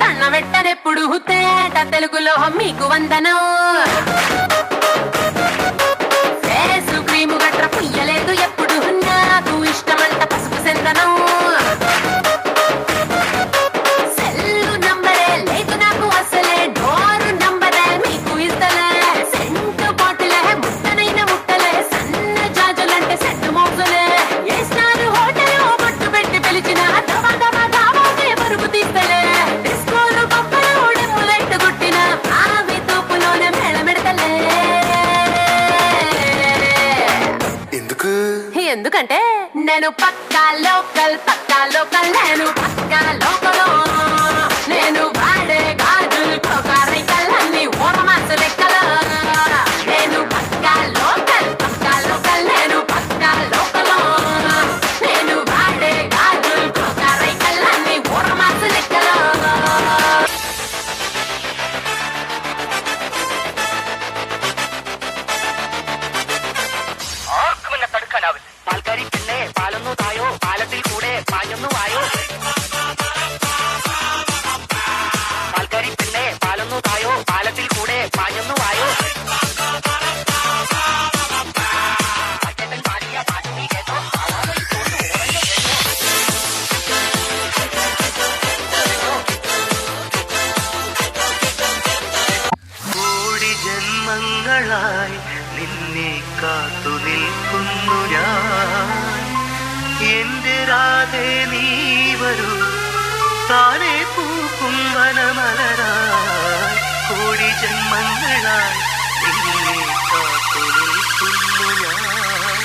దండ వెట్టనెప్పుడు తేట తెలుగులో మీకు వందనం. ఫేసు క్రీము గట్ర పుయ్యలేదు ఎప్పుడు నాకు ఇష్టమంట పసుపు సెందనం. సెల్లు నంబరే లేదు నాకు అసలే డోరు నంబరే మీకు ఇస్తలే. సెంటు బాటిలే ముట్టనైన ముట్టలే సన్న జాజులంటే సెట్టు మోజులే. ఏ స్టార్ హోటల్ బొట్టు పెట్టి పిలిచిన దవా దవా దావాకే పరుగు తీస్తలే. డిస్కోలు బొమ్మలు డెప్పులెట్టు గుట్టిన ఆవి తోపులోనే మేళమెడతలే. ఎందుకంటే నేను పక్కా లోకల్ నేను పక్కా లోకలో. నేను వాడే గాజులు కోకారికల్లన్నీ ఓరమాసు లెక్కలో. నేను పక్కా లోకల్ నేను పక్కా లోకలో. నేను వాడే గాజులు కోకారికల్లన్నీ ఓరమాసు లెక్కలో. പാൽക്കാരി പെണ്ണെ പാലൊന്നു തായോ പാലത്തിൽ കൂടെ പാഞ്ഞൊന്നു വായോ. പാൽക്കാരി പെണ്ണെ പാലൊന്നു തായോ പാലത്തിൽ കൂടെ പാഞ്ഞൊന്നു വായോ. അച്ഛൻ പാടിയ പാട്ട് നീ കേട്ടോ. കോടി ജന്മങ്ങളായി നിന്നെ കാത്തു നിൽക്കുന്നു ഞാൻ. എന്റെ രാധേ നീ വരൂ താനെ പൂക്കും വനമലരായി. കോടി ജന്മങ്ങളായി നിന്നെ കാത്തു നിൽക്കുന്നു ഞാൻ.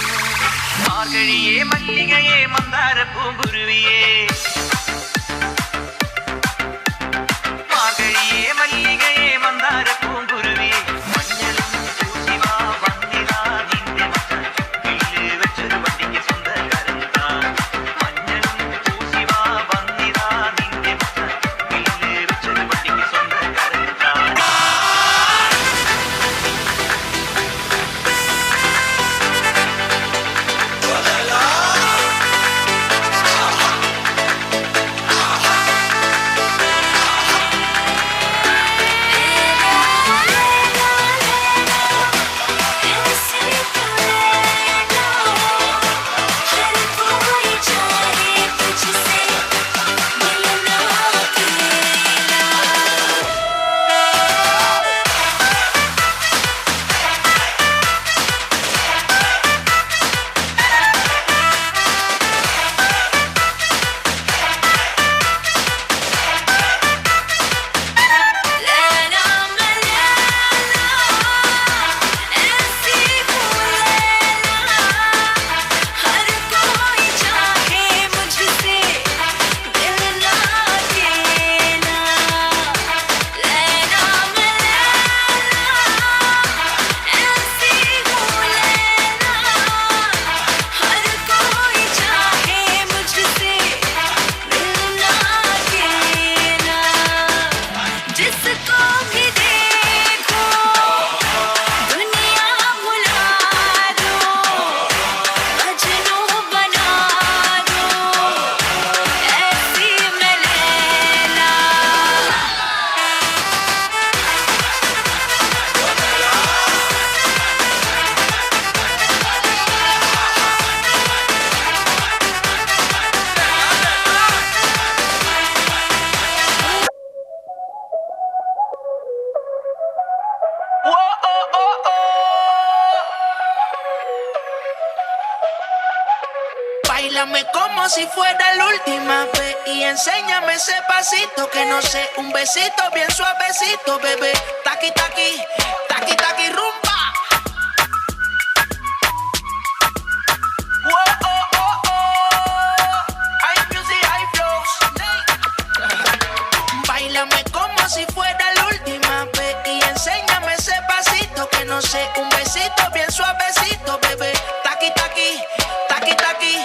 മാർഗഴിയേ മല്ലികയെ മന്ദാര പൂങ്കുരുവിയേ. മാർഗഴിയേ മല്ലികയെ മന്ദാര പൂങ്കുരുവിയേ. മഞ്ഞളും പൂശിവാ വന്നിതാ നിന്റെ മച്ചാൻ വില്ല് വെച്ചൊരു വണ്ടിക്ക് സ്വന്തക്കാരൻ താൻ. മഞ്ഞളും പൂശിവാ വന്നിതാ നിന്റെ മച്ചാൻ വില്ല് വെച്ചൊരു വണ്ടിക്ക് സ്വന്തക്കാരൻ താൻ. Báilame como si fuera la última vez y enséñame ese pasito que no sé, un besito bien suavecito, bebé. Taqui taqui, taqui taqui rumba. Whoa, oh, oh, oh. Hay music, hay flows. Báilame como si fuera la última vez y enséñame ese pasito que no sé, un besito bien suavecito, bebé. Taqui taqui, taqui taqui.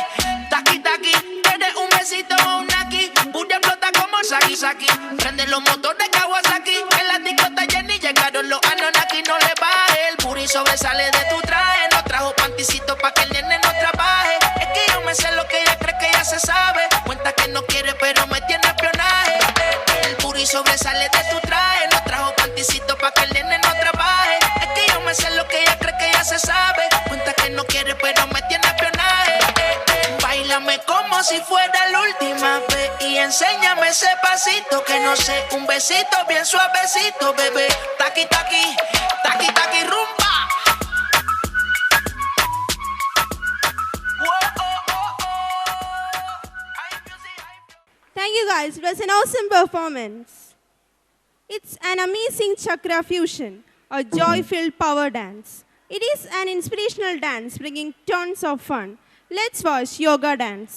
Taki taki, tienes un besito o un aquí. Booty explota como Saki Saki. Prende los motores Kawasaki. En la discota Jenny llegaron los Anunnaki. No le baje, el booty sobresale de tu traje. No trajo panticito pa' que el nene no trabaje. Es que yo me sé lo que ella cree que ya se sabe. Cuenta que no quiere pero me tiene espionaje. El booty enséñame ese pasito que no sé, un besito bien suavecito, bebé. Taqui, taqui, taqui, taqui, rumba. Thank you guys, it was an awesome performance. It's an amazing chakra fusion, a joy-filled power dance. It is an inspirational dance bringing tons of fun. Let's watch yoga dance.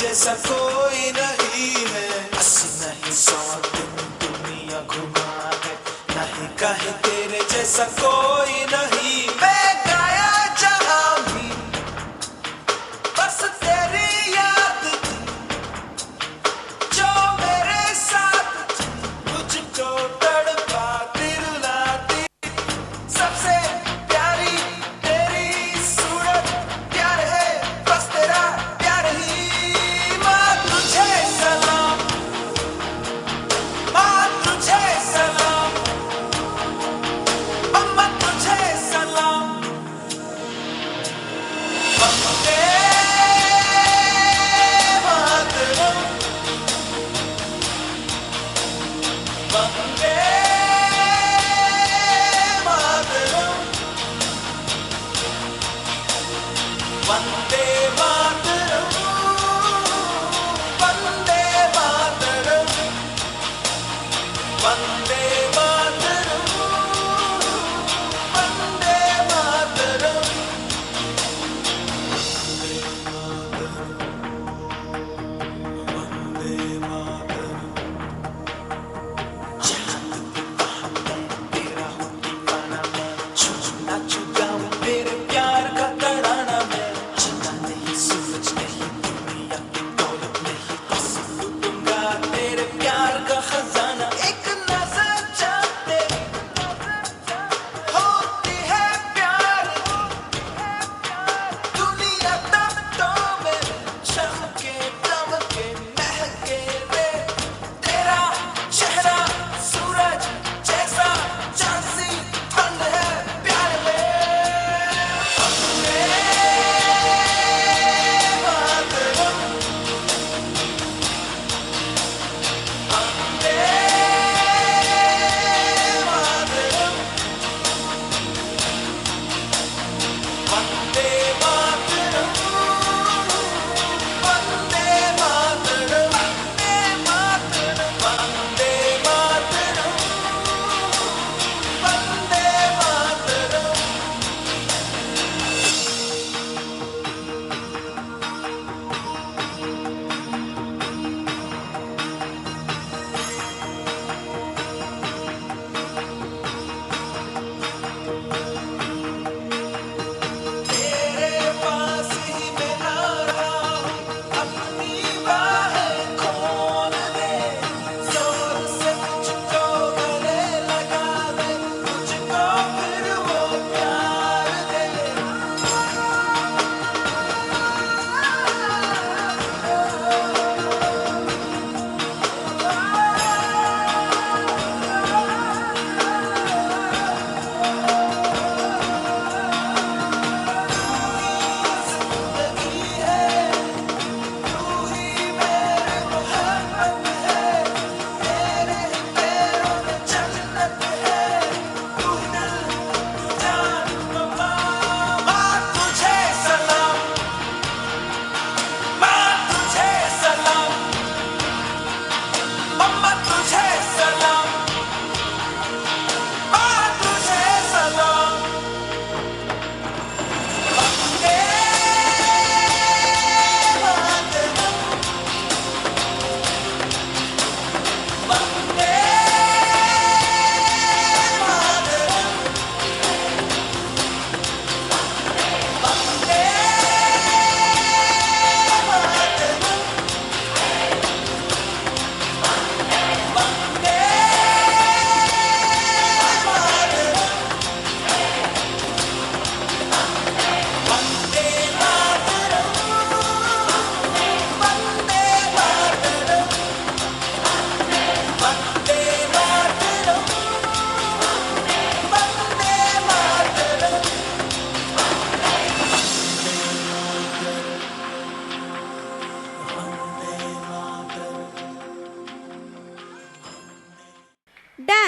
जैसा कोई नहीं है, 80 नहीं 100 दिन दुनिया घुमा है, नहीं कहीं तेरे जैसा कोई नहीं। मैं गाया जहां भी बस तेरी याद थी, जो मेरे साथ थी, मुझको तड़पाती रुलाती। सबसे प्यारी तेरी सूरत, प्यार है बस तेरा प्यार ही। माँ तुझे सलाम, माँ तुझे सलाम, अम्मा तुझे सलाम। वंदे मातरम, वंदे मातरम, वंदे मातरम, वंदे मातरम, वंदे मातरम, वंदे मातरम। तेरा हो ठिकाना, मैं छू नाचू गाऊं तेरे प्यार का तराना। मैं चिंता नहीं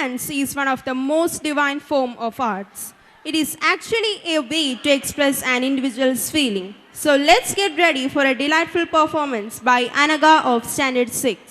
dance is one of the most divine form of arts. It is actually a way to express an individual's feeling. So let's get ready for a delightful performance by Anaga of Standard 6.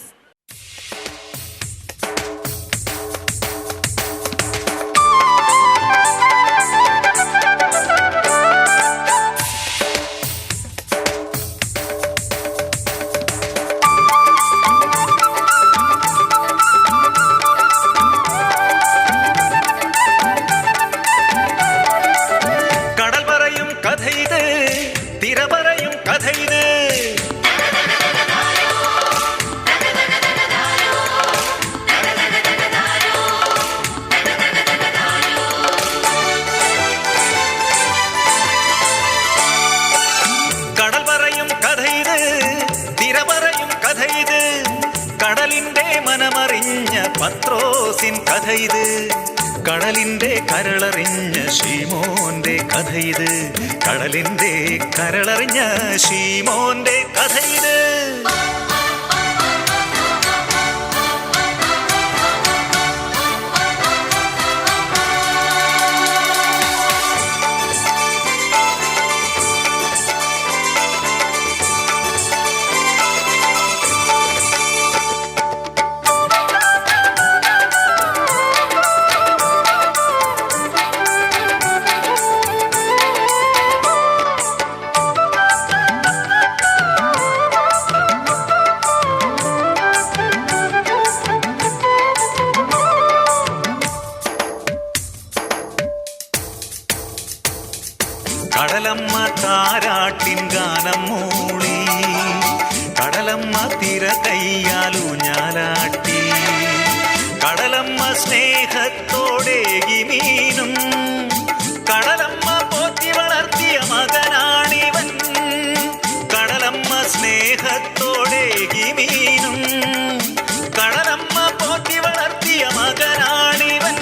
പത്രോസിൻ കഥയിത്, കടലിന്റെ കരളറിഞ്ഞ ശീമോന്റെ കഥയിത്, കടലിന്റെ കരളറിഞ്ഞ ശീമോന്റെ കഥയിത്. കടലമ്മ താരാട്ടിൻ ഗാനം മൂളി, കടലമ്മ തിര കയ്യാലൂഞ്ഞാലാട്ടി, കടലമ്മ സ്നേഹത്തോടേകി മീനും, കടലമ്മ പോറ്റി വളർത്തിയ മകനാണിവൻ, കടലമ്മ സ്നേഹത്തോടേകി മീനും, കടലമ്മ പോറ്റി വളർത്തിയ മകനാണിവൻ.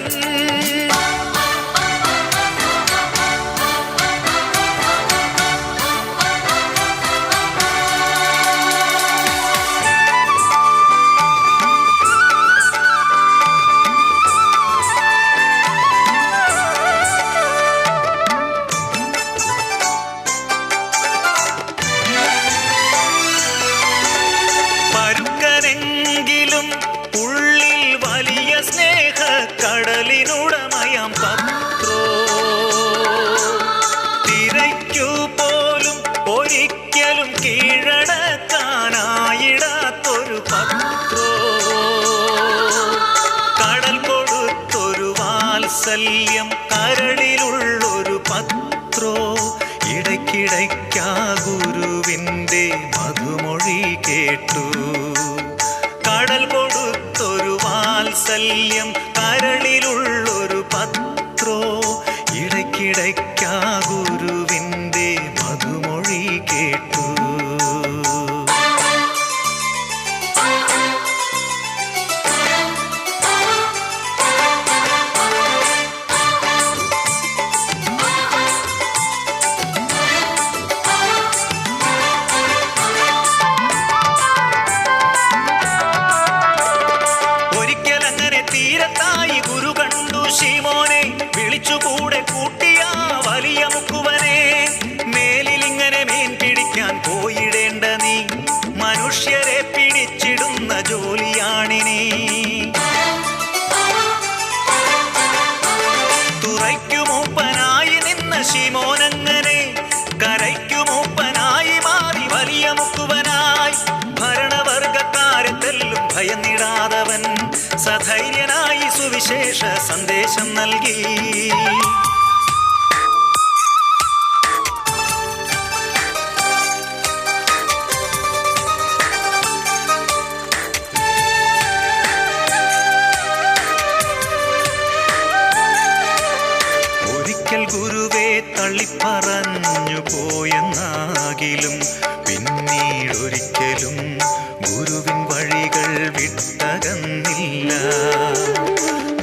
കടലിനുടമയാം പത്രോ, തിരയ്ക്കു പോലും ഒരിക്കലും കീഴടക്കാനായിടാത്തൊരു പത്രോ, കടൽ കൊടുത്തൊരു വാത്സല്യം കരളിലുള്ളൊരു പത്രോ, ഇടയ്ക്കിടയ്ക്കാ ഗുരുവിൻ്റെ മധുമൊഴി കേട്ടു, കടൽ കൊടുത്തൊരു വാത്സല്യം കരളിലുള്ളൊരു പത്രോ, ഇടയ്ക്കിടയ്ക്കാ ഗുരുവിൻ്റെ മധുമൊഴി കേട്ടു. തീരത്തായി ഗുരു കണ്ടു ശീമോനെ, വിളിച്ചുകൂടെ കൂട്ടിയ വലിയ മുക്കുവനെ, മേലിലിങ്ങനെ മീൻ പിടിക്കാൻ പോയിടേണ്ട നീ, മനുഷ്യരെ പിടിച്ചിടുന്ന ജോലിയാണിനി. തുറയ്ക്കു മൂപ്പനായി നിന്ന ശീമോനങ്ങനെ കരയ്ക്കു മൂപ്പനായി മാറി വലിയ മുക്കുവനായി, ഭരണവർഗക്കാരെ തെല്ലും ഭയന്നിടാതവൻ സധൈര്യനായി സുവിശേഷ സന്ദേശം നൽകി. ഒരിക്കൽ ഗുരുവെ തള്ളിപ്പറഞ്ഞു പോയെന്നാകിലും പിന്നീടൊരിക്കലും ഗുരുവിൻ വഴികൾ വിട്ടകന്നില്ല,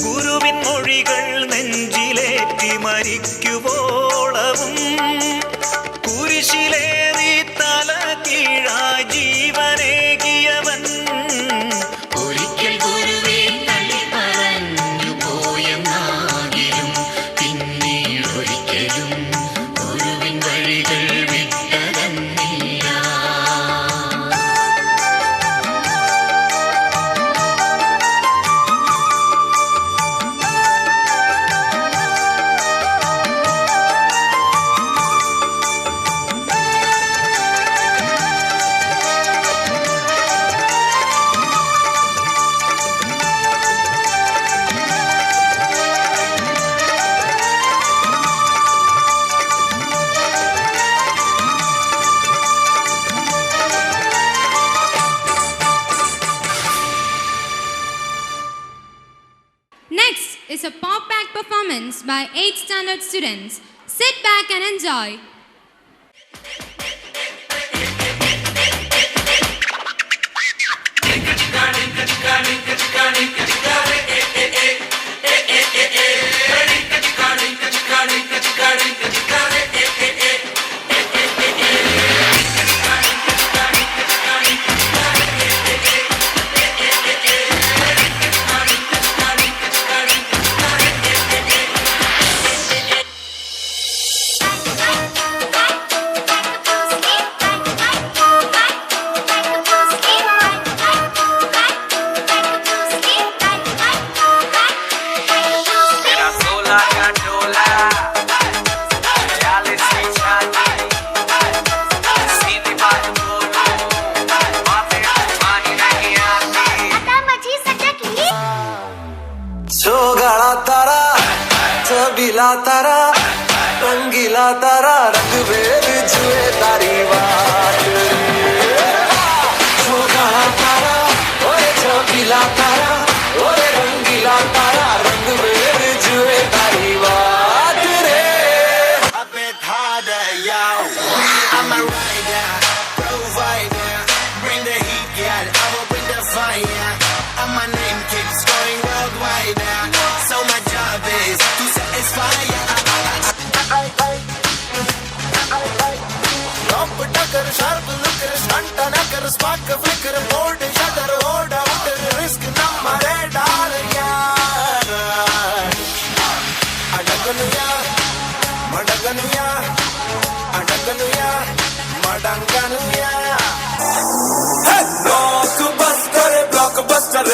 ഗുരുവിൻ മൊഴികൾ നെഞ്ചിലേറ്റി മരിക്കുവോളവും കുരിശിലേറി തല കീഴായി ജീവനേകിയവൻ. ഒരിക്കൽ ഗുരുവെ തള്ളിപ്പറഞ്ഞു performance by 8th standard students. Sit back and enjoy. सोगाळा तारा छबिला तारा रंगीला तारा रंगवेर जुए तारी बात सोगाळा तारा ओरे छबिला तारा ओरे रंगीला तारा रंगवेर जुए तारी बात रे a bit harder yo I'm a rider provider bring the heat girl I will bring the fire and my name keeps going worldwide so my job is to satisfy ya Top tucker sharp looker stunt knacker spark flicker board shutter hold out risk namma radar yaar adaganuya madaganuya adaganuya madaganuya hey blockbuster blockbuster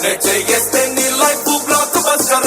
ne chahiye teni life blockbuster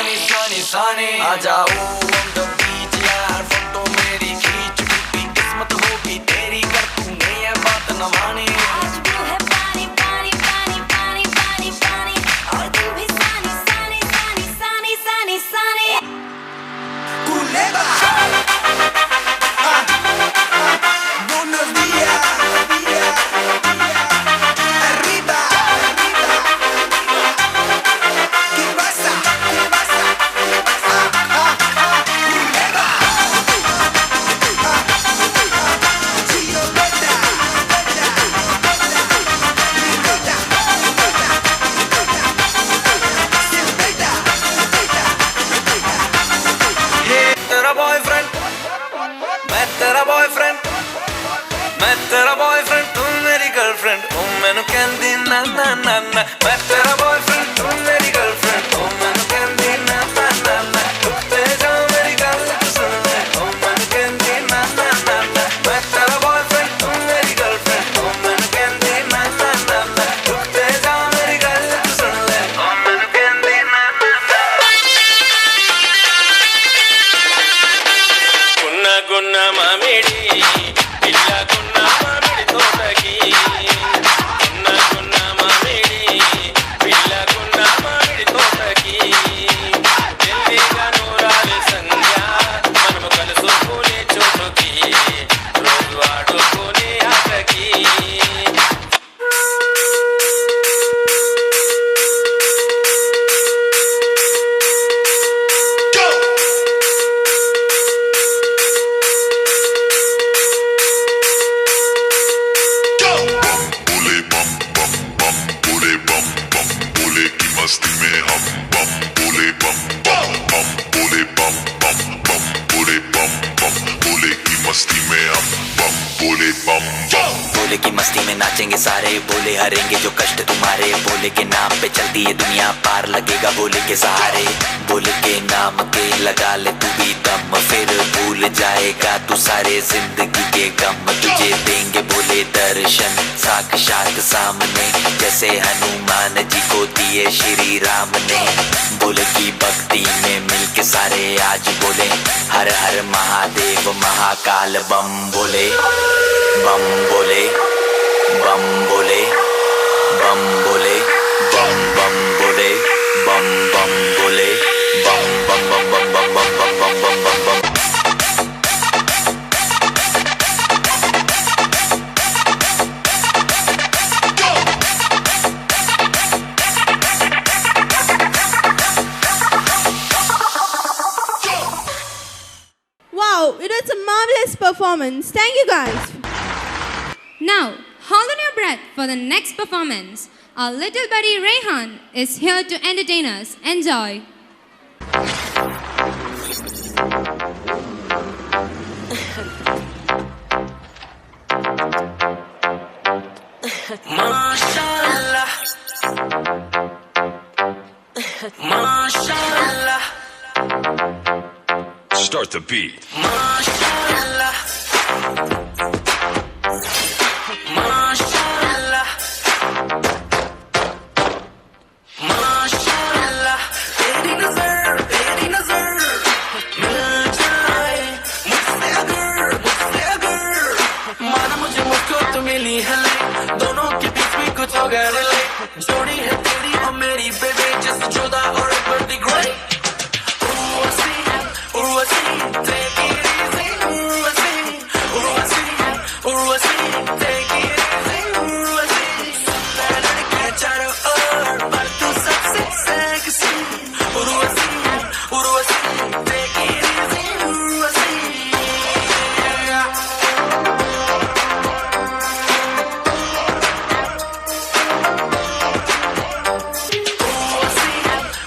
आ जाओ on the beach यार photo मेरी खींच भी किस्मत होगी तेरी कर तूने ये बात न मानी आज भी है पानी पानी पानी पानी पानी पानी और तुम भी सानी सानी सानी सानी सानी सानी Culebra Buenos días Arriba ¿Qué pasa? ¿Qué pasa? तेरा बॉयफ्रेंड तू मेरी गर्लफ्रेंड ओ मैनू कहंदी ना ना ना ना मैं तेरा बॉयफ्रेंड तू मेरी गर्लफ्रेंड ओ मैनू कहंदी ना ना ना ना उत्ते जा मेरी गल तू सुन ले ओ मैनू कहंदी ना ना ना ना मैं तेरा बॉयफ्रेंड तू मेरी गर्लफ्रेंड ओ मैनू कहंदी ना ना ना ना उत्ते जा मेरी गल तू सुन ले ओ मैनू कहंदी ना ना ना गुन्ना गुन्ना मामेडी इल्ला गुन्ना मामेडी तोटकी गुन्ना गुन्ना मामेडी इल्ला गुन्ना मामेडी तोटकी दिल्लीगा नूराले संध्या మనము కలుసుకునే చోటుకి రోజు ఆడుకునే ఆటకి मस्ती में हम बम बोले बम बम बम बोले बम बम बम बोले बम बम बोले की मस्ती में हम बम बोले बम बम बोले की मस्ती में नाचेंगे सारे बोले हरेंगे जो कष्ट तुम्हारे बोले के नाम पे चलती है दुनिया पार लगेगा बोले के सहारे बोले के नाम के लगा ले तू भी दम फिर भूल जाएगा तू सारे जिंदगी के गम तुझे देंगे बोले दर्शन साक्षात सामने जैसे हनुमान जी को दिए श्री राम ने बोले की भक्ति में मिलके सारे आज बोले हर हर महादेव महाकाल बम बोले बम बोले बम बोले बम बोले बम बम बोले bum bum bole bum bum bum bum bum bum bum bum bum bum bum. Wow, it was a marvelous performance. Thank you guys. Now, hold on your breath for the next performance. Our little buddy Rehan is here to entertain us. Enjoy. Mashallah, Mashallah, Start the beat. Mashallah, Mashallah, Mashallah. तेरी नजर मिल जाए मुझसे अगर माना मुझे मुझको तो मिली है दोनों के बीच में कुछ हो गया जोड़ी है तेरी और मेरी बेबी जैसे जुदा और बड़ी great Urwasi, take it easy, Urwasi, take it easy, Urwasi. लड़के चारों ओर पर तू सबसे sexy, Urwasi, take it easy, Urwasi.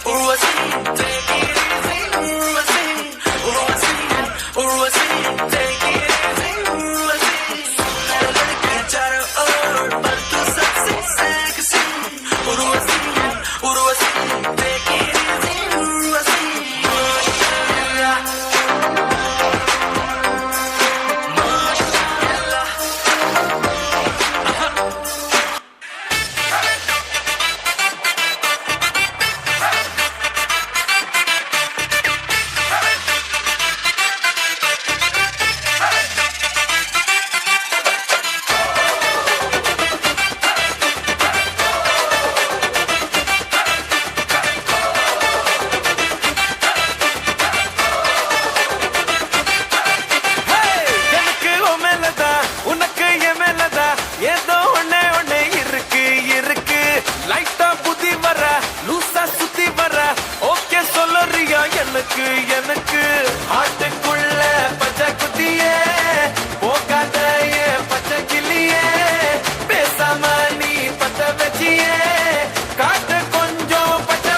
Urwasi, take it easy, Urwasi. Urwasi, take it easy, Urwasi. लड़के चारों ओर पर तू सबसे sexy, Urwasi, take it easy, Urwasi. Mashallah, Mashallah. எனக்கு மேலதா உனக்கு என் மேலதா ஏதோ ஒண்ணே இருக்கு லைட்டா புதி வர லூசா சுத்தி வர ஓகே சொல்லறியா எனக்கு ஆட்டுக்குள்ள பச்சை குத்தியே போகாத ஏன் பச்சை கிளியே பேசாம நீ பத்த வச்சியே காட்டு கொஞ்சம் பச்சை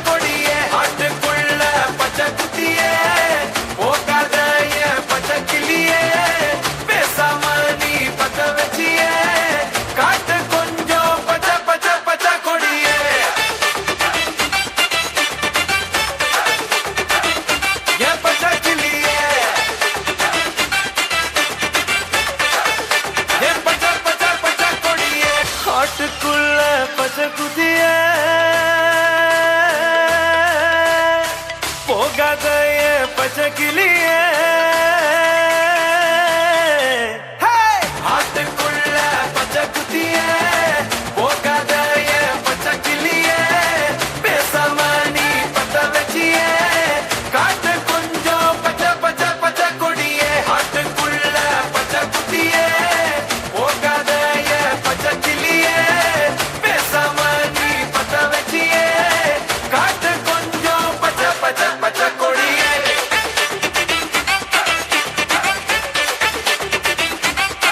கொடியே ஆட்டுக்குள்ள பச்சை குத்தியே போகாத ஏன் பச்சை கிளியே பேசாம நீ பத்த வச்சியே காட்டு கொஞ்சம் பச்சை கொடியே ஏன் பச்சை கிளியே ஏன் பச்சை கொடியே ஆட்டுக்குள்ள பச்சை குதியே போகாத ஏன் பச்சை கிளியே ஆட்டுக்குள்ள பச்சை குதியே போகாத ஏன் பச்சை கிளியே பேசாம நீ பத்த வச்சியே காட்டு கொஞ்சம் பச்சை கொடியே ஆட்டுக்குள்ள பச்சை குதியே போகாத ஏன் பச்சை கிளியே பேசாம நீ பத்த வச்சியே காட்டு கொஞ்சம் பச்சை கொடியே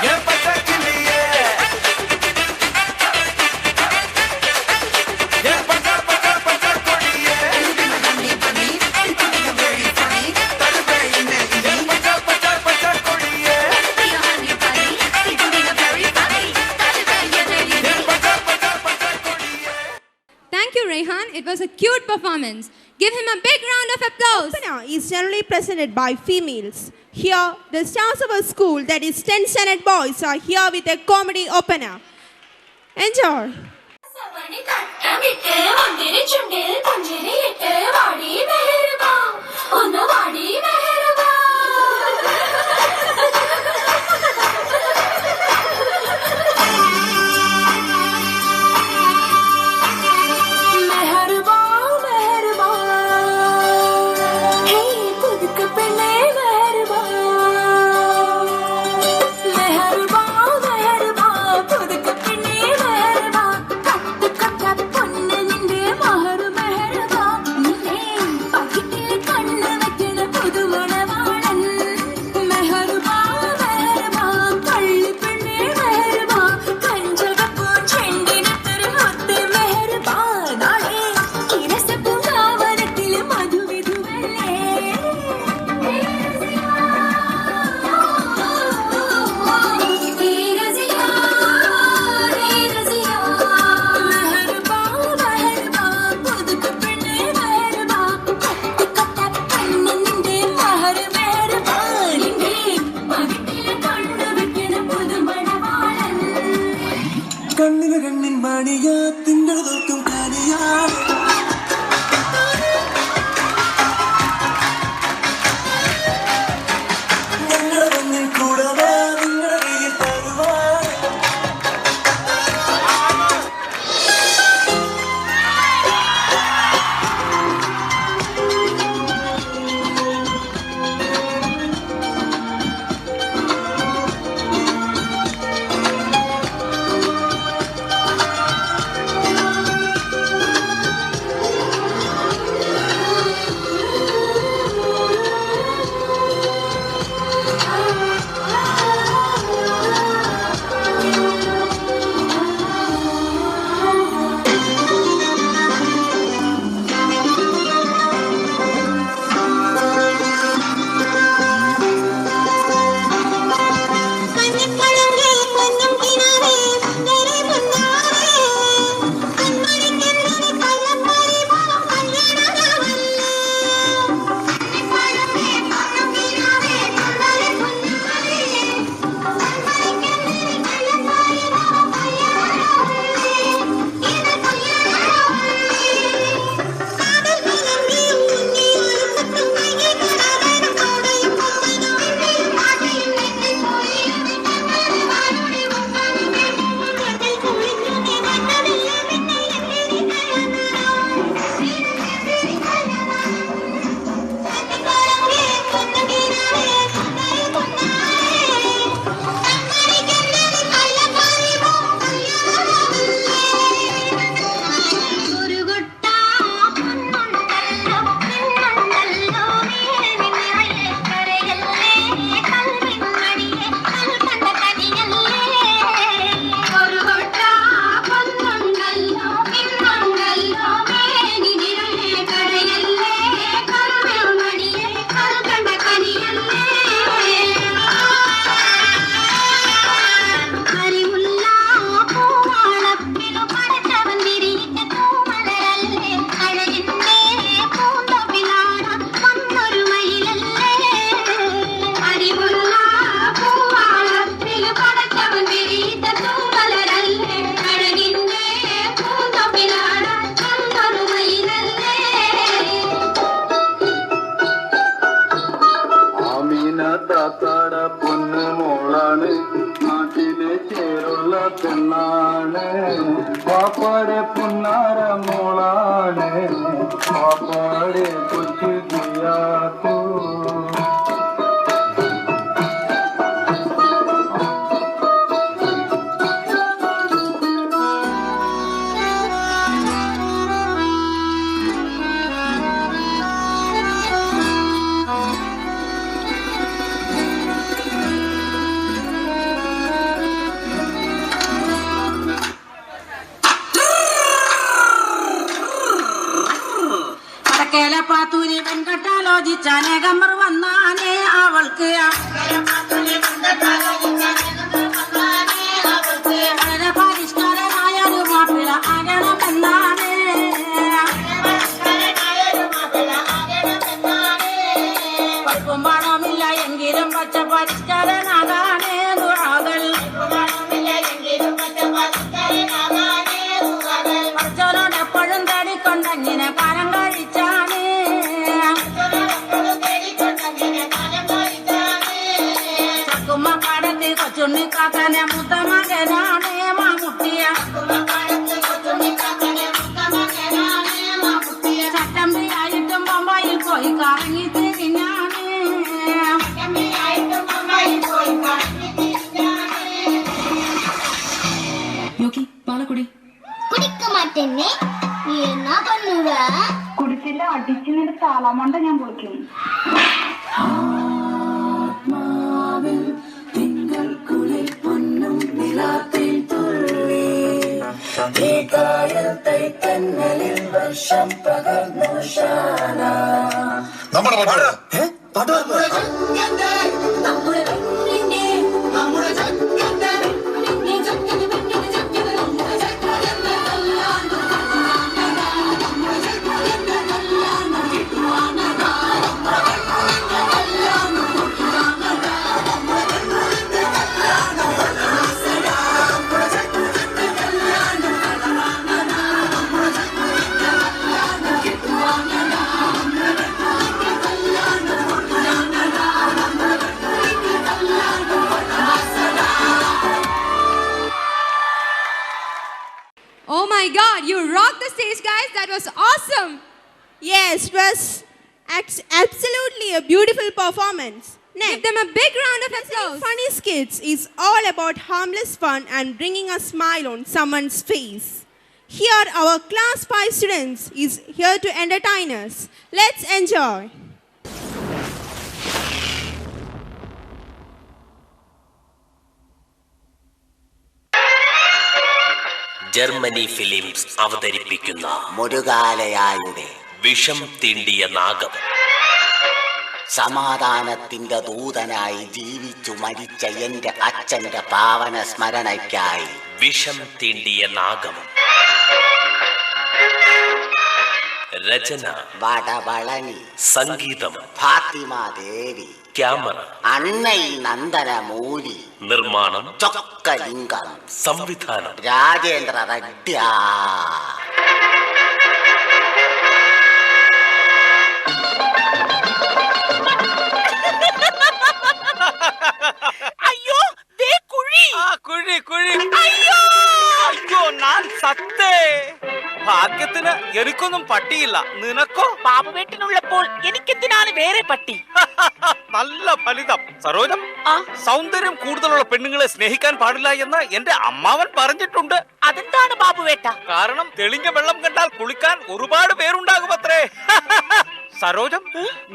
ஏன் பச்சை கிளியே ஏன் பச்சை கொடியே பச்சை கொடியே Thank you, Rehan. It was a cute performance. Give him a big round of applause. Opener is generally presented by females. Here, the stars of our school, that is 10 standard boys, are here with a comedy opener. Enjoy. സവണി തട്ടമിട്ട് മുന്തിരി ചുണ്ടിൽ പുഞ്ചിരിയിട്ട് വാടി മെഹർബാ ഒന്ന് വാടി മെഹർബാ മെഹർബാ മണിയാ തിങ്കൾ തോക്കും കാലിയാ ഞങ്ങളുടെ മുന്നിൽ കൂടവാ നിങ്ങളുടെ കയ്യിൽ തരുവാ പാപ്പാടെ പുന്നാര മോളാണ് പാപ്പാടെ കൊച്ചു ജിയാത്തു പാത്തൂരി വെങ്കട്ടാലോചിച്ചനേകമർ വന്നാനേ അവൾക്ക് വളരെ പരിഷ്കാരനായൊരു മാപ്പിള ആകണമെന്നാണ് പൽപ്പും പണമില്ല എങ്കിലും പച്ച പരിഷ്കാരനാകാനേ ദുആകൾ പച്ചോനോട് എപ്പോഴും തേടിക്കൊണ്ടങ്ങനെ കാലം കഴിച്ചാണ് ചക്കുമ്മ പാടത്ത് കൊച്ചുണ്ണിക്കാക്കനെ മുത്ത മകനാണ് മാമുട്ടിയ ചട്ടമ്പിയായിട്ടും ബൊമ്പായിൽ പോയി കറങ്ങി തിരിഞ്ഞാണ് பாலக்குடி குடிக்க மாட்டேன்னே நீ என்ன பண்ணுவ குடிச்சிല്ല അടിച്ചു നിന്റെ താളമണ്ട ഞാൻ പൊളിക്കും തിങ്കൾ കുളിർ പൊന്നും നിലാത്തിൽ തുള്ളി ഈ കായൽ തൈത്തന്നലിൽ വർഷം പകർന്നു ശാന നമ്മുടെ പാട്ട് നമ്മുടെ God, you rocked the stage, guys. That was awesome. Yes, it was absolutely a beautiful performance. Next, Give them a big round of applause. Funny Skits is all about harmless fun and bringing a smile on someone's face. Here, our class 5 students is here to entertain us. Let's enjoy. Germany films അവതരിപ്പിക്കുന്ന മുരുകാലയായുടെ വിഷം തീണ്ടിയ നാഗം. സമാധാനത്തിന്റെ ദൂതനായി ജീവിച്ചു മരിച്ച എന്റെ അച്ഛന്റെ പാവന സ്മരണയ്ക്കായി വിഷം തീണ്ടിയ നാഗം. രചന വടവളനി, സംഗീതം ഫാത്തിമ ദേവി, ക്യാമറ അണ്ണൈ നന്ദനമൂരി, നിർമ്മാണം ചൊക്കലിംഗം, സംവിധാനം രാജേന്ദ്ര റെഡ്ഡ്യ. അയ്യോ ദേ കുഴി കുഴി കുഴി. അയ്യോ അയ്യോ ഞാൻ സത്തേ. ഭാഗ്യത്തിന് എനിക്കൊന്നും പട്ടിയില്ല. നിനക്കോ? ബാബുവേട്ടനുള്ളപ്പോൾ എനിക്കെന്തിനാണ് വേറെ പട്ടി? നല്ല ഫലിതം. സരോജം, സൗന്ദര്യം കൂടുതലുള്ള പെണ്ണുങ്ങളെ സ്നേഹിക്കാൻ പാടില്ല എന്ന് എന്റെ അമ്മാവൻ പറഞ്ഞിട്ടുണ്ട്. അതെന്താണ് ബാബുവേട്ട? കാരണം തെളിഞ്ഞ വെള്ളം കണ്ടാൽ കുളിക്കാൻ ഒരുപാട് പേരുണ്ടാകുമത്രേ. സരോജം,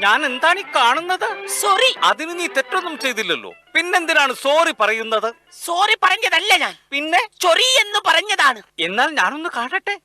ഞാൻ എന്താണ് ഈ കാണുന്നത്? സോറി. അതിന് നീ തെറ്റൊന്നും ചെയ്തില്ലല്ലോ, പിന്നെന്തിനാണ് സോറി പറയുന്നത്? സോറി പറഞ്ഞതല്ല ഞാൻ, പിന്നെ ചൊറി എന്ന് പറഞ്ഞതാണ്. എന്നാൽ ഞാനൊന്ന് കാണട്ടെ.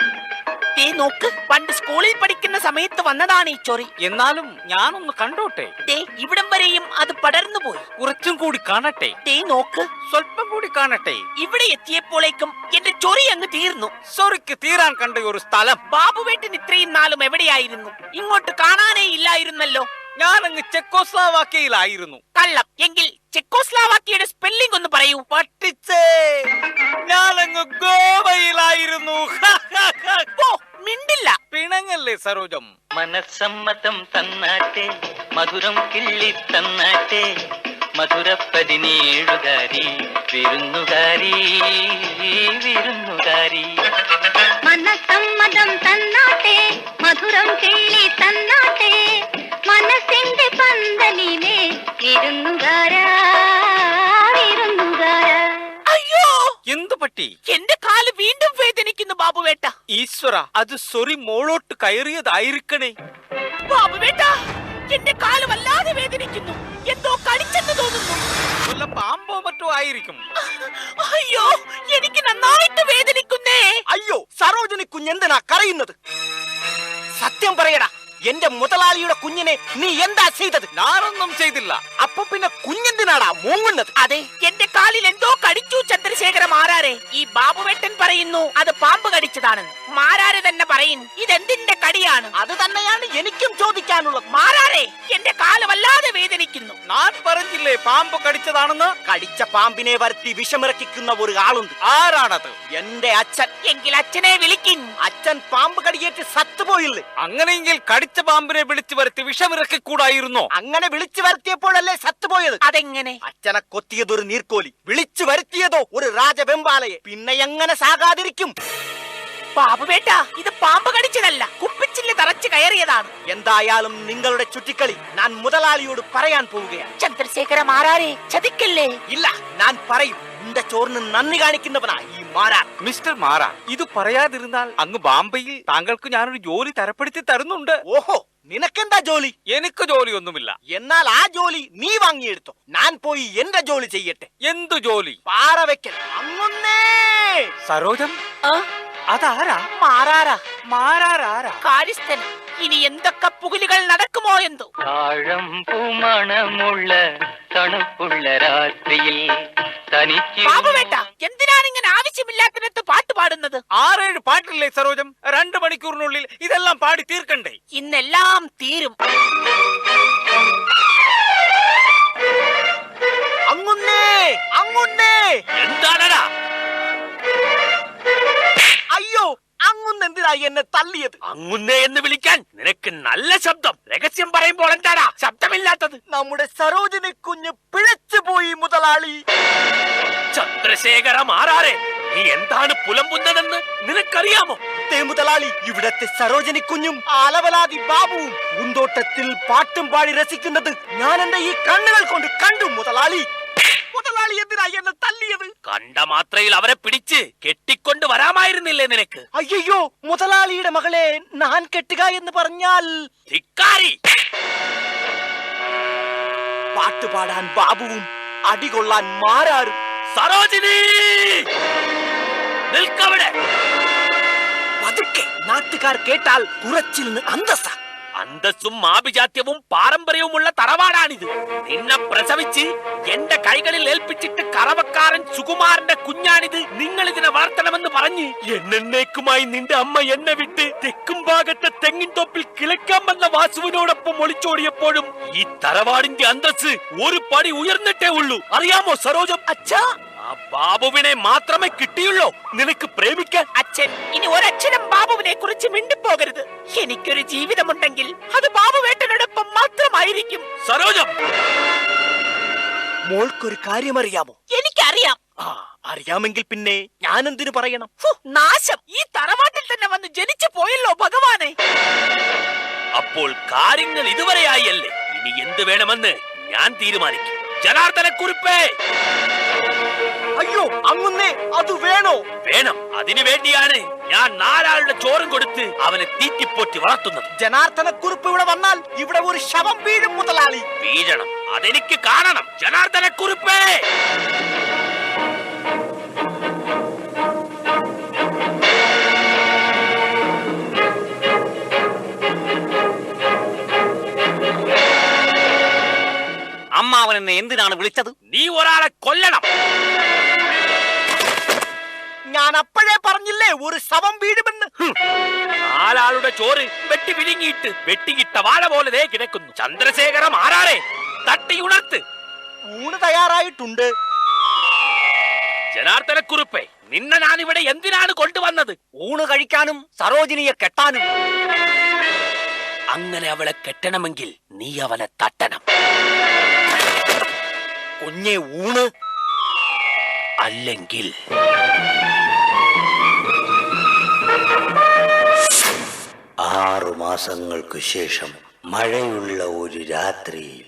ദേ നോക്ക്, പണ്ട് സ്കൂളിൽ പഠിക്കുന്ന സമയത്ത് വന്നതാണ് ഈ ചൊറി. എന്നാലും ഞാനൊന്ന് കണ്ടോട്ടെ. ദേ ഇവിടം വരെയും അത് പടർന്നു പോയി. കുറച്ചും കൂടി കാണട്ടെ. ദേ നോക്ക്, സ്വല്പം കൂടി കാണട്ടെ. ഇവിടെ എത്തിയപ്പോഴേക്കും എന്റെ ചൊറി അങ്ങ് തീർന്നു. സോറിക്ക് തീരാൻ കണ്ട ഒരു സ്ഥലം. ബാബുവേട്ടൻ ഇത്രയും നാളും എവിടെയായിരുന്നു? ഇങ്ങോട്ട് കാണാനേ ഇല്ലായിരുന്നല്ലോ. ഞാനങ്ങ് ചെക്കോസ്ലോവാക്യയിലായിരുന്നു. കള്ളം. എങ്കിൽ ചെക്കോസ്ലോവാക്യയുടെ സ്പെല്ലിംഗ് ഒന്ന് പറയൂ. പട്ടിച്ചേ, ഞാനങ്ങ് ഗോവയിലായിരുന്നു. മിണ്ടില്ല. പിണങ്ങല്ലേ സരോജം. മനസ്സമ്മതം തന്നാട്ടെ, മധുരം കിള്ളി തന്നാട്ടെ, മധുര 17 വിരുന്നുകാരി വിരുന്നുകാരി. മനസ്സമ്മതം തന്നാട്ടെ, മധുരം കിള്ളി തന്നാട്ടെ, മനസ്സിന്റെ പന്തലിലെ വിരുന്നുകാരാ വിരുന്നുകാരാ. അയ്യോ, എന്തു പറ്റി? എന്റെ കാല് വീണ്ടും വേദനിക്കുന്നു ബാബുവേട്ട. ഈശ്വര, അത് സൊറി മോളോട്ട് കയറിയതായിരിക്കണേ. ബാബുവേട്ട, എന്റെ കാല് വല്ലാതെ വേദനിക്കുന്നു. എന്തോ കടിച്ചെന്ന് തോന്നുന്നു. വല്ല പാമ്പോ മറ്റോ ആയിരിക്കും. അയ്യോ, എനിക്ക് നന്നായിട്ട് വേദനിക്കുന്നേ. അയ്യോ, സരോജിനി കുഞ്ഞെന്തിനാ കരയുന്നത്? സത്യം പറയടാ, എന്റെ മുതലാളിയുടെ കുഞ്ഞിനെ നീ എന്താ ചെയ്തത്? ഞാനൊന്നും ചെയ്തില്ല. അപ്പൊ പിന്നെ കുഞ്ഞെന്തിനാടാ മൂങ്ങുന്നത്? അതെ, എന്റെ കാലിൽ എന്തോ കടിച്ചു ചന്ദ്രശേഖര മാരാരെ. ഈ ബാബുവേട്ടൻ പറയുന്നു അത് പാമ്പ് കടിച്ചതാണെന്ന്. മാരാരെ തന്നെ പറയുന്നു ഇതെന്തിന്റെ കടിയാണ്. അത് തന്നെയാണ് എനിക്കും ചോദിക്കാനുള്ളത്. മാരാരെ, എന്റെ കാല് വല്ലാതെ വേദനിക്കുന്നു. ഞാൻ പറഞ്ഞില്ലേ പാമ്പ് കടിച്ചതാണെന്ന്? കടിച്ച പാമ്പിനെ വരുത്തി വിഷമിറക്കിക്കുന്ന ഒരു ആളുണ്ട്. ആരാണത്? എന്റെ അച്ഛൻ. എങ്കിൽ അച്ഛനെ വിളിക്കും. അച്ഛൻ പാമ്പ് കടിയേറ്റ് സത്തുപോയില്ലേ? അങ്ങനെയെങ്കിൽ കടിച്ച പാമ്പിനെ വിളിച്ചു വരുത്തി വിഷമിറക്കിക്കൂടായിരുന്നോ? അങ്ങനെ വിളിച്ചു വരുത്തിയപ്പോഴല്ലേ സത്തുപോയത്? അതെങ്ങനെ? അച്ഛനെ കൊത്തിയതൊരു നീർക്കോലി, വിളിച്ചു വരുത്തിയതോ ഒരു രാജവെമ്പാലയെ. പിന്നെ എങ്ങനെ സാകാതിരിക്കും? ബാബുവേട്ട, ഇത് പാമ്പ് കടിച്ചതല്ല, കുപ്പിച്ചില്ല് തറച്ചു കയറിയതാണ്. എന്തായാലും നിങ്ങളുടെ ചുറ്റിക്കളി ഞാൻ മുതലാളിയോട് പറയാൻ പോവുകയാണ്. ചന്ദ്രശേഖര മാരാരെ, ചതിക്കല്ലേ. ഇല്ല, ഞാൻ പറയും. എന്റെ ചോറിന് നന്ദി കാണിക്കുന്നവനാ ഈ മാരാ. മിസ്റ്റർ മാറാ, ഇത് പറയാതിരുന്നാൽ അങ്ങ് ബാംബെയിൽ താങ്കൾക്ക് ഞാനൊരു ജോലി തരപ്പെടുത്തി തരുന്നുണ്ട്. ഓഹോ, നിനക്കെന്താ ജോലി? എനിക്ക് ജോലിയൊന്നുമില്ല. എന്നാൽ ആ ജോലി നീ വാങ്ങിയെടുത്തോ. ഞാൻ പോയി എന്റെ ജോലി ചെയ്യട്ടെ. എന്തു ജോലി? പാറ വെക്കൽ. അങ്ങൊന്നേ. സരോജം, അതാരാ? മാറാരാ. മാറാരാരാ? കാര്യസ്ഥന്. ഇനി എന്തൊക്കെ പുകിലുകൾ നടക്കുമോ എന്തോ. താഴമ്പൂമണമുള്ള തണുപ്പുള്ള രാത്രിയിൽ തനിച്ച്. ബാബുവേട്ട, എന്തിനാണ് ഇങ്ങനെ ആവശ്യമില്ലാത്തിനകത്ത് പാട്ട് പാടുന്നത്? 6-7 പാട്ടില്ലേ സരോജം? 2 മണിക്കൂറിനുള്ളിൽ ഇതെല്ലാം പാടി തീർക്കണ്ടേ? ഇന്നെല്ലാം തീരും. അങ്ങുന്നേ, അങ്ങുന്നേ. എന്താണടാ? അയ്യോ, അങ്ങുന്നെന്തിനാ എന്നെ തള്ളിയത്? അങ്ങുന്നേ എന്ന് വിളിക്കാൻ നിനക്ക് നല്ല ശബ്ദം. രഹസ്യം പറയുമ്പോൾ എന്താടാ ശബ്ദമില്ലാത്തത്? നമ്മുടെ സരോജിനി കുഞ്ഞ് പിഴച്ചു പോയി മുതലാളി. ചന്ദ്രശേഖര മാറാരെ, നീ എന്താണ് പുലമ്പുന്നതെന്ന് നിനക്കറിയാമോ? അതെ മുതലാളി, ഇവിടത്തെ സരോജിനി കുഞ്ഞും അലവലാതി ബാബുവും പൂന്തോട്ടത്തിൽ പാട്ടും പാടി രസിക്കുന്നത് ഞാൻ എന്റെ ഈ കണ്ണുകൾ കൊണ്ട് കണ്ടു മുതലാളി. മുതലാളി എന്തിനാ എന്നെ തല്ലിയത്? കണ്ട മാത്രയിൽ അവരെ പിടിച്ച് കെട്ടിക്കൊണ്ട് വരാമായിരുന്നില്ലേ നിനക്ക്? അയ്യോ, മുതലാളിയുടെ മകളെ ഞാൻ കെട്ടുക എന്ന് പറഞ്ഞാൽ ധിക്കാരി! പാട്ടുപാടാൻ ബാബുവും അടികൊള്ളാൻ മാരാരും. സരോജിനി നിൽക്കവിടെ! പതുക്കെ, നാട്ടുകാർ കേട്ടാൽ കുറച്ചിൽ നിന്ന് അന്തസ്സ. അന്തസ്സും ആഭിജാത്യവും പാരമ്പര്യവുമുള്ള തറവാടാണിത്. നിന്നെ പ്രസവിച്ച് എന്റെ കൈകളിൽ ഏൽപ്പിച്ചിട്ട് കറവക്കാരൻ സുകുമാരന്റെ കുഞ്ഞാണിത്. നിങ്ങൾ ഇതിനെ വളർത്തണമെന്ന് പറഞ്ഞ് എന്നേക്കുമായി നിന്റെ അമ്മ എന്നെ വിട്ട് തെക്കും ഭാഗത്തെ തെങ്ങിൻ തോപ്പിൽ കിളക്കാൻ വന്ന വാസുവിനോടൊപ്പം ഒളിച്ചോടിയപ്പോഴും ഈ തറവാടിന്റെ അന്തസ്സ് ഒരു പടി ഉയർന്നിട്ടേ ഉള്ളൂ. അറിയാമോ സരോജം? അച്ഛാ, ആ ബാബുവിനെ മാത്രമേ കിട്ടിയുള്ളൂ നിനക്ക് പ്രേമിക്കാൻ. അച്ഛൻ ഇനി ഒരക്ഷരം ബാബുവിനെ കുറിച്ച് മിണ്ടിപ്പോകരുത്. എനിക്കൊരു ജീവിതമുണ്ടെങ്കിൽ അത് ബാബുവേട്ടനോടൊപ്പം മാത്രമായിരിക്കും. സരോജം, മോൾക്കൊരു കാര്യം അറിയാമോ? എനിക്കറിയാം. അറിയാമെങ്കിൽ പിന്നെ ഞാൻ എന്തിനു പറയണം? നാശം! ഈ തറവാട്ടിൽ തന്നെ വന്ന് ജനിച്ചു പോയല്ലോ ഭഗവാനെ. അപ്പോൾ കാര്യങ്ങൾ ഇതുവരെയായല്ലേ? ഇനി എന്ത് വേണമെന്ന് ഞാൻ തീരുമാനിക്കും. ജനാർദ്ദനക്കുറിപ്പേ! അയ്യോ, അങ്ങുന്നേ, അത് വേണോ? വേണം. അതിനു വേണ്ടിയാണ് ഞാൻ നാലാളുടെ ചോറും കൊടുത്ത് അവനെ തീറ്റിപ്പോറ്റി വളർത്തുന്നത്. ജനാർദ്ദനക്കുറിപ്പ് ഇവിടെ വന്നാൽ ഇവിടെ ഒരു ശവം വീഴും മുതലാളി. വീഴണം, അതെനിക്ക് കാണണം. ജനാർദ്ദനക്കുറിപ്പേ! അമ്മാവൻ എന്നെ എന്തിനാണ് വിളിച്ചത്? നീ ഒരാളെ കൊല്ലണം. ഞാൻ അപ്പോഴേ പറഞ്ഞില്ലേ ഒരു ശവം വീഴുമെന്ന്. നാലാളുടെ ചോറ് വെട്ടി വിഴുങ്ങിയിട്ട് വെട്ടിയിട്ട വാഴ പോലെ ദേ കിടക്കുന്നു. ചന്ദ്രശേഖരം ആരാറെ തട്ടി ഉണർത്ത്. ഊണ് തയ്യാറായിട്ടുണ്ട്. ജനാർദ്ദനക്കുറിപ്പേ, നിന്നെ ഞാൻ ഇവിടെ എന്തിനാണ് കൊണ്ടുവന്നത്? ഊണ് കഴിക്കാനും സരോജിനിയെ കെട്ടാനും. അങ്ങനെ അവളെ കെട്ടണമെങ്കിൽ നീ അവനെ തട്ടണം. കുഞ്ഞെ ഊണ്. അല്ലെങ്കിൽ 6 മാസങ്ങൾക്കു ശേഷം മഴയുള്ള ഒരു രാത്രിയിൽ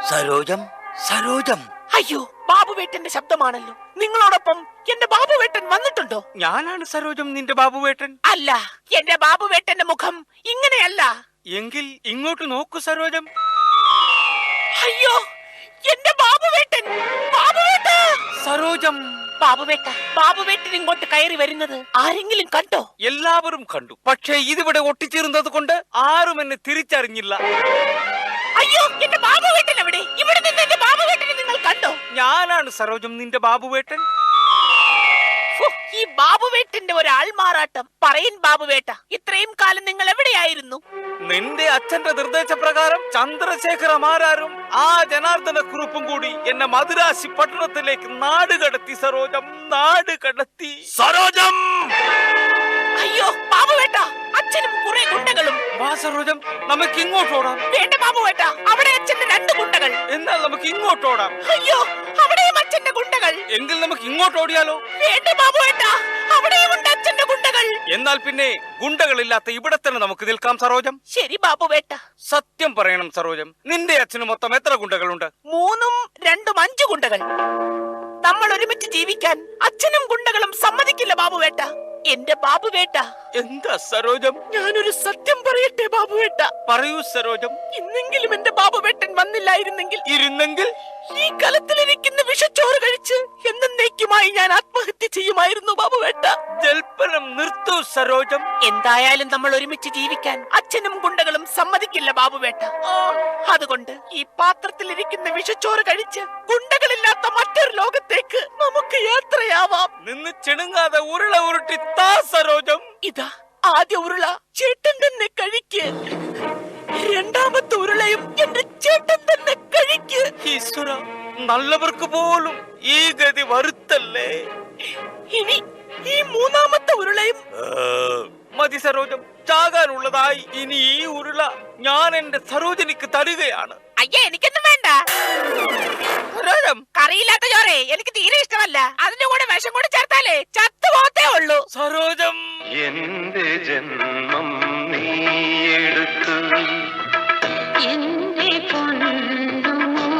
സരോജം, സരോജം. അയ്യോ, ബാബുവേട്ടന്റെ ശബ്ദമാണല്ലോ. നിങ്ങളോടൊപ്പം എന്റെ ബാബുവേട്ടൻ വന്നിട്ടുണ്ടോ? ഞാനാണ് സരോജം, നിന്റെ ബാബുവേട്ടൻ. അല്ല, എന്റെ ബാബുവേട്ടന്റെ മുഖം ഇങ്ങനെയല്ല. എങ്കിൽ ഇങ്ങോട്ട് നോക്കൂ സരോജം. അയ്യോ, എന്റെ ബാബുവേട്ടൻ! ബാബുവേട്ട! സരോജം, ബാബുവേട്ട, ബാബുവേട്ടൻ ഇങ്ങോട്ട് കയറി വരുന്നത് ആരെങ്കിലും കണ്ടോ? എല്ലാവരും കണ്ടു. പക്ഷേ ഇതിവിടെ ഒട്ടിച്ചേർന്നത് കൊണ്ട് ആരും എന്നെ തിരിച്ചറിഞ്ഞില്ല. അയ്യോ, എന്റെ ബാബുവേട്ടൻ എവിടെ? ഇവിടെ നിന്ന് എന്റെ ബാബുവേട്ടനെ നിങ്ങൾ കണ്ടോ? ഞാനാണ് സരോജം, നിന്റെ ബാബുവേട്ടൻ. ഈ ബാബുവേട്ടന്റെ ഒരു ആൾമാറാട്ടം. പറയിൻ ബാബുവേട്ട, ഇത്രയും കാലം നിങ്ങൾ എവിടെയായിരുന്നു? നിന്റെ അച്ഛന്റെ നിർദ്ദേശപ്രകാരം ചന്ദ്രശേഖരമാരാരും ആ ജനാർദ്ദന കുറുപ്പും കൂടി എന്നെ മധുരാശി പട്ടണത്തിലേക്ക് നാട് കടത്തി സരോജം, നാട് കടത്തി. സരോജം! അയ്യോ ബാബുവേട്ട, അച്ഛനും കുറെ ഗുണ്ടകളും. വാ സരോജം, നമുക്ക് ഇങ്ങോട്ടോടാം. വേണ്ട ബാബുവേട്ട, അവിടെ അച്ഛന്റെ 2 ഗുണ്ടകൾ. എന്നാൽ നമുക്ക് ഇങ്ങോട്ടോടാം. അയ്യോ, അവിടെയും അച്ഛന്റെ ഗുണ്ടകൾ. എങ്കിൽ നമുക്ക് ഇങ്ങോട്ടോടിയാലോ? വേണ്ട ബാബുവേട്ട, അവിടെയും ഉണ്ട് അച്ഛന്റെ ഗുണ്ടകൾ. എന്നാൽ പിന്നെ ഗുണ്ടകളില്ലാത്ത ഇവിടെ തന്നെ നമുക്ക് നിൽക്കാം സരോജം. ശരി ബാബുവേട്ട. സത്യം പറയണം സരോജം, നിന്റെ അച്ഛന് മൊത്തം എത്ര ഗുണ്ടകളുണ്ട്? 3ഉം 2ഉം 5 ഗുണ്ടകൾ. നമ്മൾ ഒരുമിച്ച് ജീവിക്കാൻ അച്ഛനും ഗുണ്ടകളും സമ്മതിക്കില്ല ബാബുവേട്ട. എന്റെ ബാബുവേട്ട. എന്താ സരോജം? ഞാനൊരു സത്യം പറയട്ടെ ബാബുവേട്ട? പറയൂ സരോജം. ഇന്നെങ്കിലും എന്റെ ബാബുവേട്ടൻ വന്നില്ലായിരുന്നെങ്കിൽ, ഇരുന്നെങ്കിൽ ഈ കലത്തിലിരിക്കുന്ന വിഷച്ചോറ് കഴിച്ച് എന്നേക്കുമായി ഞാൻ ആത്മഹത്യ ചെയ്യുമായിരുന്നു ബാബുവേട്ട. ജൽപ്പനം നിർത്തൂ സരോജം. എന്തായാലും നമ്മൾ ഒരുമിച്ച് ജീവിക്കാൻ അച്ഛനും ഗുണ്ടകളും സമ്മതിക്കില്ല ബാബുവേട്ട. അതുകൊണ്ട് ഈ പാത്രത്തിലിരിക്കുന്ന വിഷച്ചോറ് കഴിച്ച് ഗുണ്ടകളില്ലാത്ത മറ്റൊരു ലോകത്തേക്ക് നമുക്ക് യാത്രയാവാം. നിന്ന് ചെണുങ്ങാതെ ഉരുള ഉരുട്ടി താ സരോജം. ഇതാ ആദ്യ ഉരുള ചേട്ടൻ തന്നെ കഴിക്ക്. 2ാമത്തെ ഉരുളയും എന്റെ ചേട്ടൻ തന്നെ കഴിക്ക്. ഈശ്വര, നല്ലവർക്ക് പോലും ഈ ഗതി വരുത്തല്ലേ. ഇനി ഈ 3ാമത്തെ ഉരുളയും. മതി സരോജം, ചാകാനുള്ളത് വർഷമായി ഇനി ഈ ഉരുള ഞാൻ എന്റെ സരോജനിക്ക് തരികയാണ്. അയ്യേ, എനിക്കൊന്നും വേണ്ട. സരോജം, കറിയില്ലാത്ത ചോറേ എനിക്ക് തീരെ ഇഷ്ടമല്ല. അതിന്റെ കൂടെ വിഷം കൂടി ചേർത്താലേ ചത്തുപോത്തേ ഉള്ളൂ. സരോജം, എന്റെ ജന്മം നീയെടുത്തു, എന്റെ പൊന്നുമോനുറങ്ങും,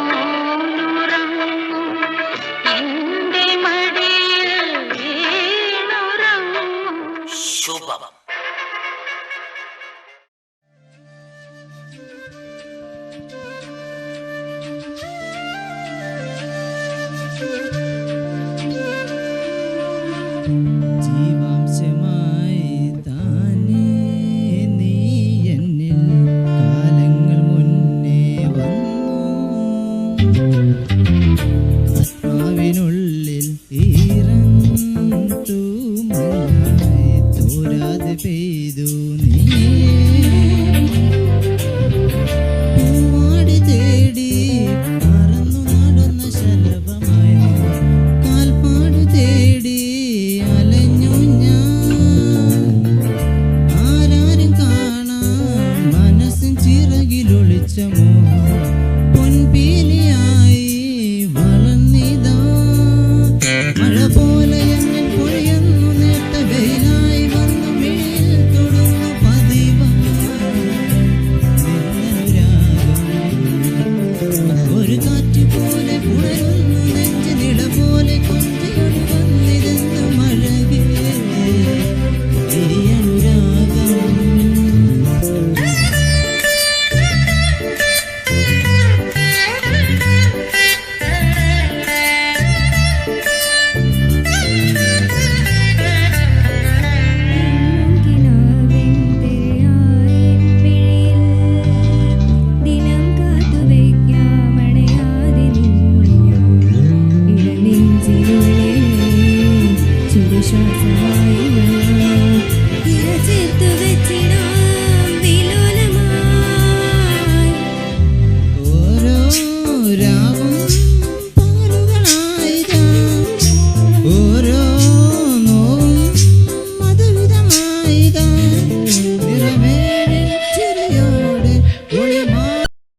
എന്റെ മടിയിൽ വീണുറങ്ങും. ശുഭം. ജീവ